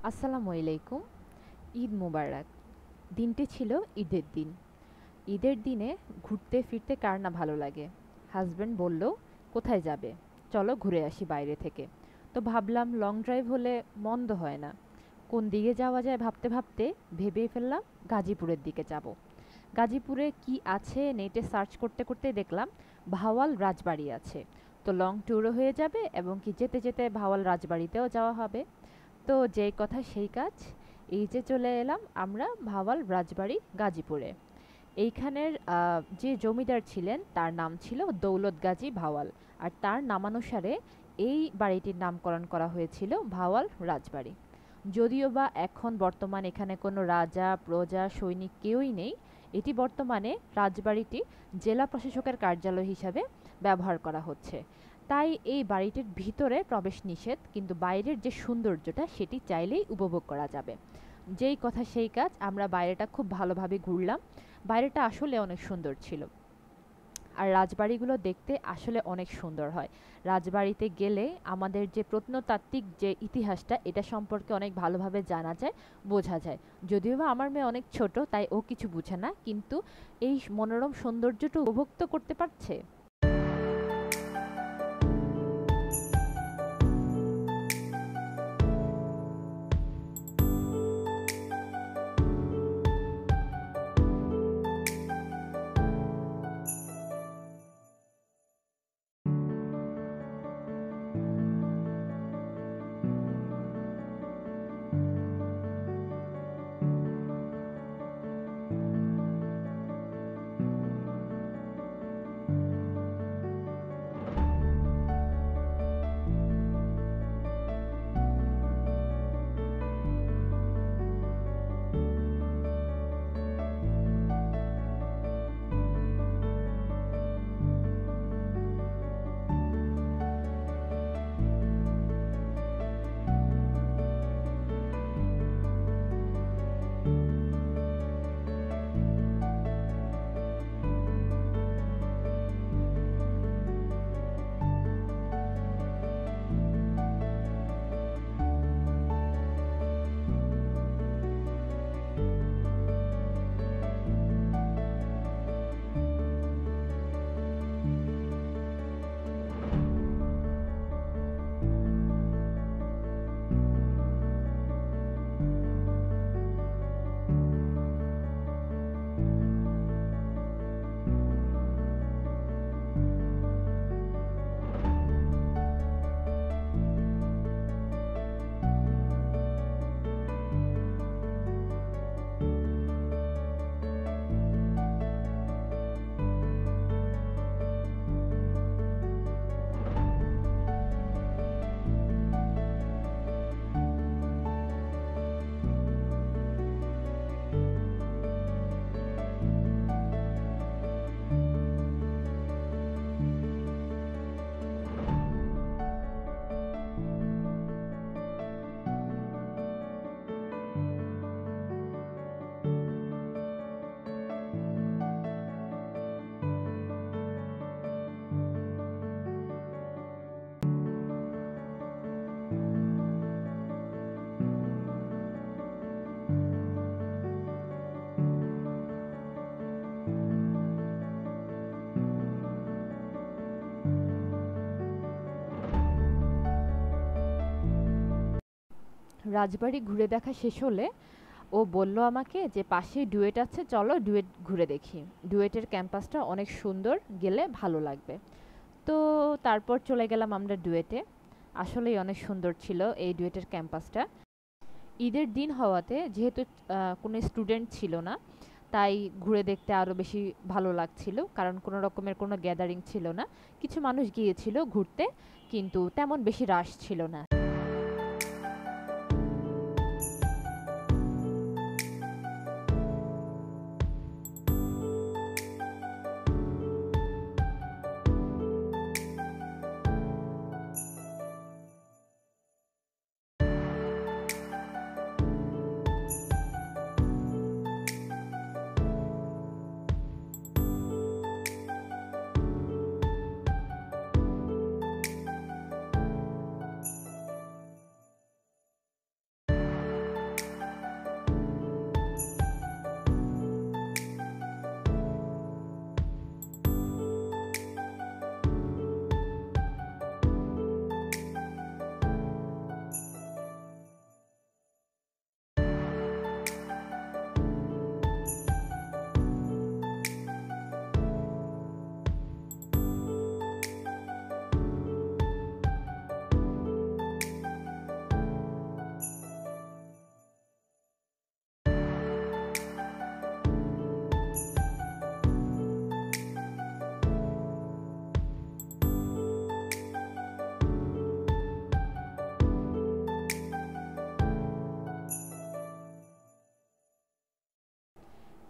আসসালামু আলাইকুম। ঈদ মোবারক। দিনটি ছিল ঈদের দিন। ঈদের দিনে ঘুরতে ফিরতে কার না ভালো লাগে। হাজব্যান্ড বলল, কোথায় যাবে, চলো ঘুরে আসি বাইরে থেকে। তো ভাবলাম লং ড্রাইভ হলে মন্দ হয় না। কোন দিকে যাওয়া যায় ভাবতে ভাবতে ভেবেই ফেললাম গাজীপুরের দিকে যাব। গাজীপুরে কি আছে নেটে সার্চ করতে করতে দেখলাম ভাওয়াল রাজবাড়ি আছে। তো লং ট্যুরও হয়ে যাবে এবং কি যেতে যেতে ভাওয়াল রাজবাড়িতেও যাওয়া হবে। তো যেই কথা সেই কাজ, এই যে চলে এলাম আমরা ভাওয়াল রাজবাড়ি গাজীপুরে। এইখানের যে জমিদার ছিলেন তার নাম ছিল দৌলত গাজী ভাওয়াল। আর তার নামানুসারে এই বাড়িটির নামকরণ করা হয়েছিল ভাওয়াল রাজবাড়ি। যদিও বা এখন বর্তমান এখানে কোনো রাজা প্রজা সৈনিক কেউই নেই। এটি বর্তমানে রাজবাড়িটি জেলা প্রশাসকের কার্যালয় হিসাবে ব্যবহার করা হচ্ছে। তাই এই বাড়িটির ভিতরে প্রবেশ নিষেধ, কিন্তু বাইরের যে সৌন্দর্যটা সেটি চাইলেই উপভোগ করা যাবে। যেই কথা সেই কাজ, আমরা বাইরেটা খুব ভালোভাবে ঘুরলাম। বাইরেটা আসলে অনেক সুন্দর ছিল। আর রাজবাড়িগুলো দেখতে আসলে অনেক সুন্দর হয়। রাজবাড়িতে গেলে আমাদের যে প্রত্নতাত্ত্বিক যে ইতিহাসটা এটা সম্পর্কে অনেক ভালোভাবে জানা যায়, বোঝা যায়। যদিও বা আমার মেয়ে অনেক ছোট, তাই ও কিছু বুঝে না, কিন্তু এই মনোরম সৌন্দর্যটা উপভোগ তো করতে পারছে। রাজবাড়ি ঘুরে দেখা শেষ হলে ও বলল আমাকে যে পাশেই ডুয়েট আছে, চলো ডুয়েট ঘুরে দেখি। ডুয়েটের ক্যাম্পাসটা অনেক সুন্দর, গেলে ভালো লাগবে। তো তারপর চলে গেলাম আমরা ডুয়েটে। আসলেই অনেক সুন্দর ছিল এই ডুয়েটের ক্যাম্পাসটা। ঈদের দিন হওয়াতে যেহেতু কোনো স্টুডেন্ট ছিল না, তাই ঘুরে দেখতে আরও বেশি ভালো লাগছিল, কারণ কোনো রকমের কোনো গ্যাদারিং ছিল না। কিছু মানুষ গিয়েছিল ঘুরতে, কিন্তু তেমন বেশি রাশ ছিল না।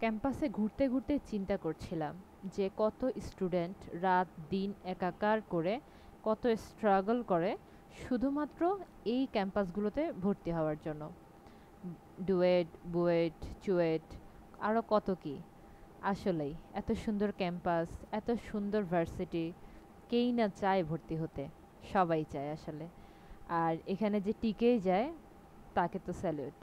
ক্যাম্পাসে ঘুরতে ঘুরতে চিন্তা করছিলাম যে কত স্টুডেন্ট রাত দিন একাকার করে কত স্ট্রাগল করে শুধুমাত্র এই ক্যাম্পাসগুলোতে ভর্তি হওয়ার জন্য। ডুয়েট, বুয়েট, চুয়েট, আরও কত কি। আসলেই এত সুন্দর ক্যাম্পাস, এত সুন্দর ভার্সিটি, কেই না চায় ভর্তি হতে। সবাই চায় আসলে। আর এখানে যে টিকেই যায় তাকে তো স্যালুট।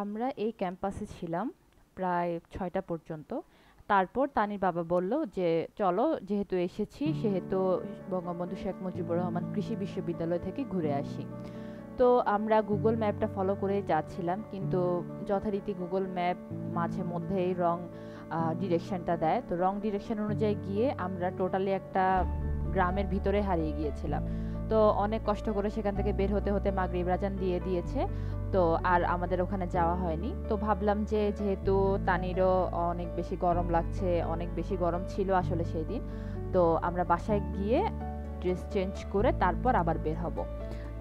আমরা এই ক্যাম্পাসে ছিলাম প্রায় ৬টা পর্যন্ত। তারপর তানির বাবা বলল যে চলো, যেহেতু এসেছি সেহেতু বঙ্গবন্ধু শেখ মুজিবুর রহমান কৃষি বিশ্ববিদ্যালয় থেকে ঘুরে আসি। তো আমরা গুগল ম্যাপটা ফলো করে যাচ্ছিলাম, কিন্তু যথারীতি গুগল ম্যাপ মাঝে মধ্যেই রং ডিরেকশনটা দেয়। তো রং ডিরেকশন অনুযায়ী গিয়ে আমরা টোটালি একটা গ্রামের ভিতরে হারিয়ে গিয়েছিলাম। তো অনেক কষ্ট করে সেখান থেকে বের হতে হতে মাগরিব আজান দিয়ে দিয়েছে। তো আর আমাদের ওখানে যাওয়া হয়নি। তো ভাবলাম যে যেহেতু তানিরও অনেক বেশি গরম লাগছে, অনেক বেশি গরম ছিল আসলে সেই দিন, তো আমরা বাসায় গিয়ে ড্রেস চেঞ্জ করে তারপর আবার বের হব।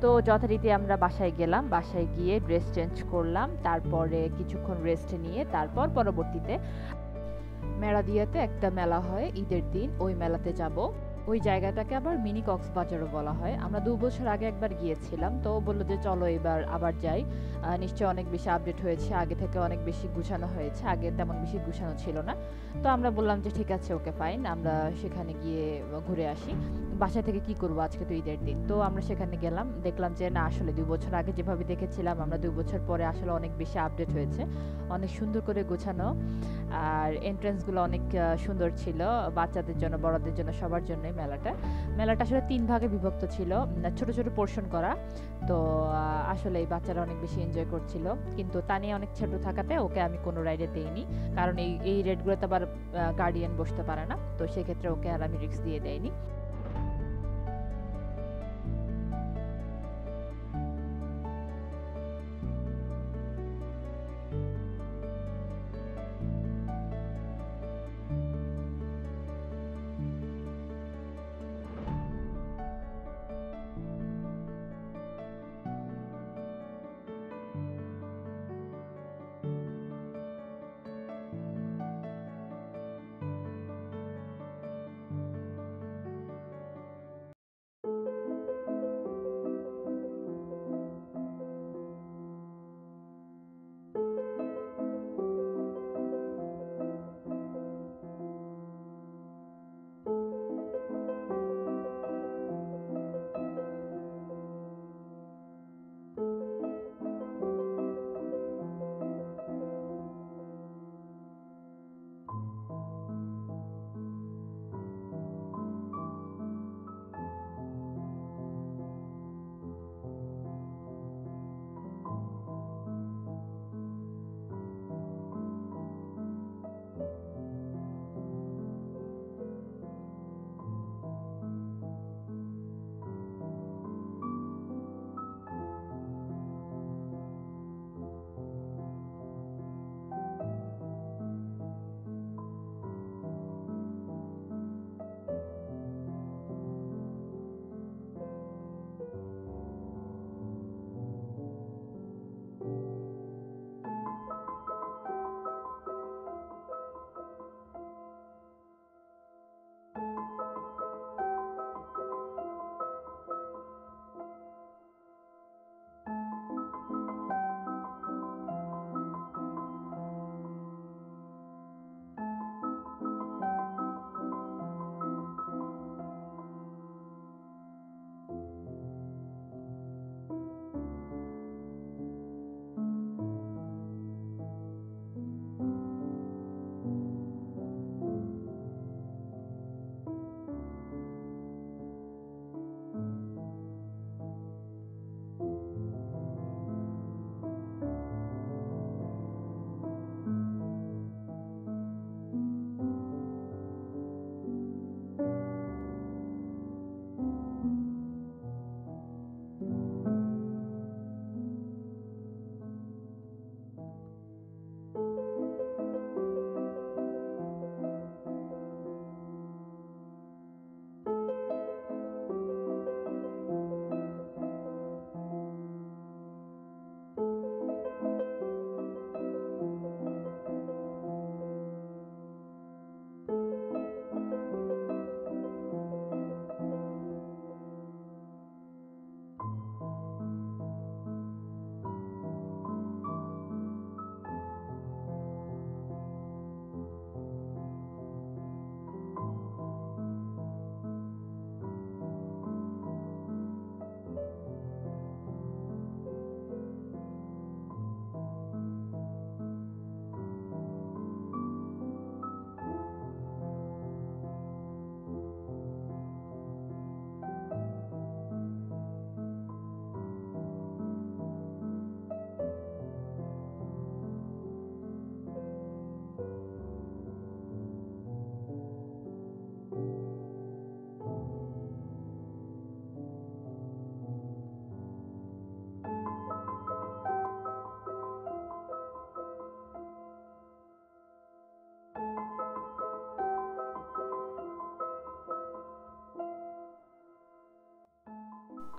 তো যথারীতি আমরা বাসায় গেলাম, বাসায় গিয়ে ড্রেস চেঞ্জ করলাম, তারপরে কিছুক্ষণ রেস্ট নিয়ে তারপর পরবর্তীতে মেরাদিয়াতে একটা মেলা হয় ঈদের দিন, ওই মেলাতে যাব। ওই জায়গাটাকে আবার মিনি কক্সবাজারও বলা হয়। আমরা ২ বছর আগে একবার গিয়েছিলাম, তো ও বলল যে চলো এবার আবার যাই। নিশ্চয়ই অনেক বেশি আপডেট হয়েছে, আগে থেকে অনেক বেশি গুছানো হয়েছে, আগে তেমন বেশি গুছানো ছিল না। তো আমরা বললাম যে ঠিক আছে, ওকে ফাইন, আমরা সেখানে গিয়ে ঘুরে আসি। বাসা থেকে কি করবো, আজকে তো ঈদের দিন। তো আমরা সেখানে গেলাম, দেখলাম যে না আসলে ২ বছর আগে যেভাবে দেখেছিলাম আমরা ২ বছর পরে আসলে অনেক বেশি আপডেট হয়েছে, অনেক সুন্দর করে গোছানো। আর এন্ট্রান্সগুলো অনেক সুন্দর ছিল, বাচ্চাদের জন্য বড়দের জন্য সবার জন্যই মেলাটা। মেলাটা আসলে ৩ ভাগে বিভক্ত ছিল, ছোট ছোট পোর্শন করা। তো আসলে এই বাচ্চারা অনেক বেশি এনজয় করছিল, কিন্তু তানিয়া অনেক ছোট থাকাতে ওকে আমি কোনো রাইডে দেইনি, কারণ এই এই রাইডগুলোতে আবার গার্ডিয়ান বসতে পারে না, তো সেক্ষেত্রে ওকে আর আমি রিস্ক দিয়ে দেইনি।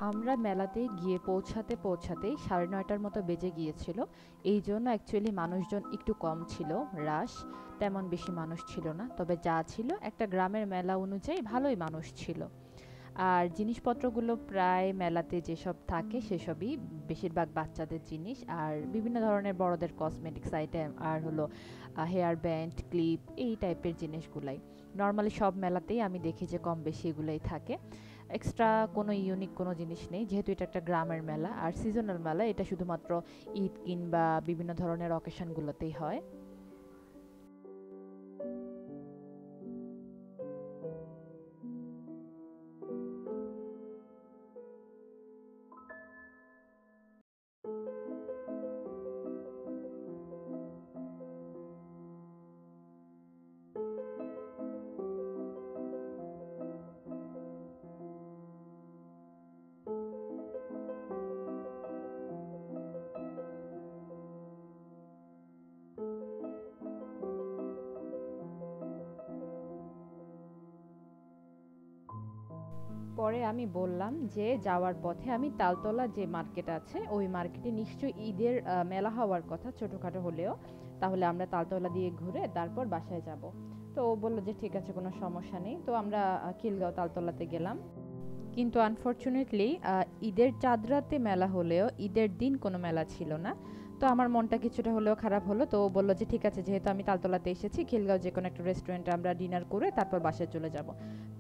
আমরা মেলাতে গিয়ে পৌঁছাতে পৌঁছাতেই 9:30টার মতো বেজে গিয়েছিল। এই জন্য অ্যাকচুয়ালি মানুষজন একটু কম ছিল, রাশ তেমন বেশি মানুষ ছিল না, তবে যা ছিল একটা গ্রামের মেলা অনুযায়ী ভালোই মানুষ ছিল। আর জিনিসপত্রগুলো প্রায় মেলাতে যেসব থাকে সেসবই, বেশিরভাগ বাচ্চাদের জিনিস আর বিভিন্ন ধরনের বড়দের কসমেটিক্স আইটেম আর হলো হেয়ার ব্যান্ড, ক্লিপ, এই টাইপের জিনিসগুলাই। নর্মালি সব মেলাতেই আমি দেখি যে কম বেশি এগুলাই থাকে। এক্সট্রা কোনো ইউনিক কোনো জিনিস নেই, যেহেতু এটা একটা গ্রামের মেলা আর সিজনাল মেলা, এটা শুধুমাত্র ঈদ কিংবা বিভিন্ন ধরনের অকেশনগুলোতেই হয়। পরে আমি বললাম যে যাওয়ার পথে আমি তালতলা যে মার্কেট আছে ওই মার্কেটে নিশ্চয়ই ঈদের মেলা হওয়ার কথা, ছোটোখাটো হলেও, তাহলে আমরা তালতলা দিয়ে ঘুরে তারপর বাসায় যাব। তো ও বললো যে ঠিক আছে, কোনো সমস্যা নেই। তো আমরা খিলগাঁও তালতলাতে গেলাম। কিন্তু আনফরচুনেটলি ঈদের চাঁদ রাতে মেলা হলেও ঈদের দিন কোনো মেলা ছিল না। তো আমার মনটা কিছুটা হলেও খারাপ হলো। তো ও বললো যে ঠিক আছে, যেহেতু আমি তালতলাতে এসেছি, খিলগাঁও যে কোনো একটা রেস্টুরেন্টে আমরা ডিনার করে তারপর বাসায় চলে যাব।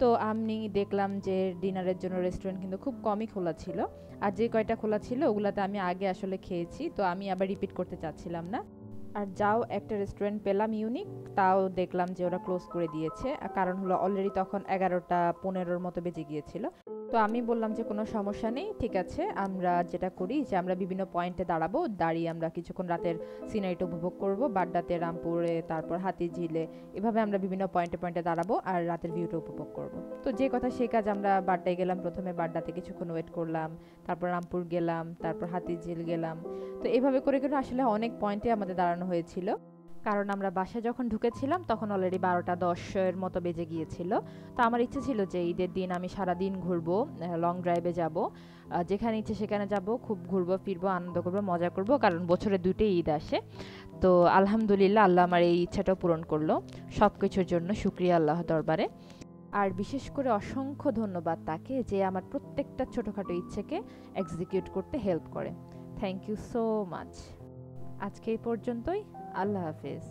তো আমি দেখলাম যে ডিনারের জন্য রেস্টুরেন্ট কিন্তু খুব কমই খোলা ছিল, আর যে কয়টা খোলা ছিল ওগুলাতে আমি আগে আসলে খেয়েছি, তো আমি আবার রিপিট করতে চাচ্ছিলাম না। আর যাও একটা রেস্টুরেন্ট পেলাম ইউনিক, তাও দেখলাম যে ওরা ক্লোজ করে দিয়েছে। কারণ হলো অলরেডি তখন 11টা 15-র মতো বেজে গিয়েছিল। তো আমি বললাম যে কোনো সমস্যা নেই, ঠিক আছে, আমরা যেটা করি যে আমরা বিভিন্ন পয়েন্টে দাঁড়াবো, দাঁড়িয়ে আমরা কিছুক্ষণ রাতের সিনারিটা উপভোগ করব, বাড্ডাতে, রামপুরে, তারপর হাতিঝিলে, এভাবে আমরা বিভিন্ন পয়েন্টে পয়েন্টে দাঁড়াবো আর রাতের ভিউটা উপভোগ করব। তো যে কথা সেই কাজ, আমরা বাড্ডায় গেলাম, প্রথমে বাড্ডাতে কিছুক্ষণ ওয়েট করলাম, তারপর রামপুর গেলাম, তারপর হাতিঝিল গেলাম। তো এভাবে করে করে আসলে অনেক পয়েন্টে আমাদের দাঁড়ানো হয়েছিল, কারণ আমরা বাসায় যখন ঢুকেছিলাম তখন অলরেডি 12টা 10-এর মতো বেজে গিয়েছিল। তো আমার ইচ্ছে ছিল যে ঈদের দিন আমি সারাদিন ঘুরবো, লং ড্রাইভে যাব, যেখানে ইচ্ছে সেখানে যাব, খুব ঘুরবো ফিরবো, আনন্দ করবো, মজা করব, কারণ বছরে দুটোই ঈদ আসে। তো আলহামদুলিল্লাহ আল্লাহ আমার এই ইচ্ছাটাও পূরণ করলো। সব কিছুর জন্য শুক্রিয়া আল্লাহ দরবারে। আর বিশেষ করে অসংখ্য ধন্যবাদ তাকে, যে আমার প্রত্যেকটা ছোটোখাটো ইচ্ছেকে এক্সিকিউট করতে হেল্প করে। Thank you so much. আজকে এই পর্যন্তই। আল্লাহ হাফেজ।